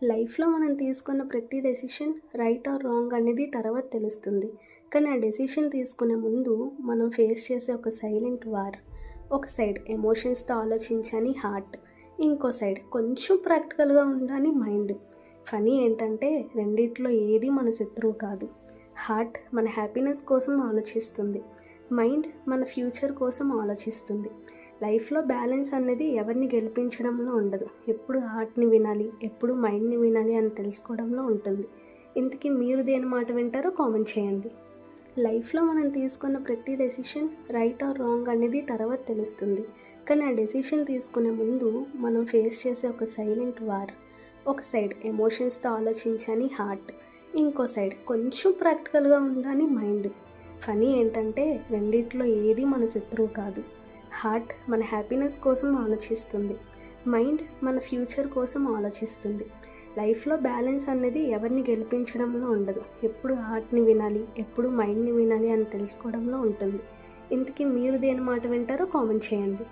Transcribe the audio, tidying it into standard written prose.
లైఫ్‌లో మనం తీసుకున్న ప్రతి డెసిషన్ రైట్ ఆర్ రాంగ్ అనేది తర్వాత తెలుస్తుంది. కానీ ఆ డెసిషన్ తీసుకునే ముందు మనం ఫేస్ చేసే ఒక సైలెంట్ వార్. ఒక సైడ్ ఎమోషన్స్‌తో ఆలోచించని హార్ట్. ఇంకో సైడ్ కొంచెం ప్రాక్టికల్‌గా ఉందని మైండ్. ఫనీ ఏంటంటే రెండిట్లో ఏది మన శత్రువు కాదు. హార్ట్ మన హ్యాపీనెస్ కోసం ఆలోచిస్తుంది. మైండ్ మన ఫ్యూచర్ కోసం ఆలోచిస్తుంది. లైఫ్‌లో బ్యాలెన్స్ అనేది ఎవరిని గెలిపించడంలో ఉండదు. ఎప్పుడు హార్ట్‌ని వినాలి, ఎప్పుడు మైండ్‌ని వినాలి అని తెలుసుకోవడంలో ఉంటుంది. ఇంతకీ మీరు దేని మాట వింటారో కామెంట్ చేయండి. లైఫ్‌లో మనం తీసుకున్న ప్రతి డెసిషన్ రైట్ ఆర్ రాంగ్ అనేది తర్వాత తెలుస్తుంది. కానీ ఆ డెసిషన్ తీసుకునే ముందు మనం ఫేస్ చేసే ఒక సైలెంట్ వార్. ఒక సైడ్ ఎమోషన్స్‌తో ఆలోచించని హార్ట్. ఇంకో సైడ్ కొంచెం ప్రాక్టికల్‌గా ఉందని మైండ్. ఫనీ ఏంటంటే రెండిట్లో ఏది మన శత్రువు కాదు. హార్ట్ మన హ్యాపీనెస్ కోసం ఆలోచిస్తుంది. మైండ్ మన ఫ్యూచర్ కోసం ఆలోచిస్తుంది. లైఫ్‌లో బ్యాలెన్స్ అనేది ఎవరిని గెలిపించడంలో ఉండదు. ఎప్పుడు హార్ట్‌ని వినాలి, ఎప్పుడు మైండ్‌ని వినాలి అని తెలుసుకోవడంలో ఉంటుంది. ఇంతకీ మీరు దేని మాట వింటారో కామెంట్ చేయండి.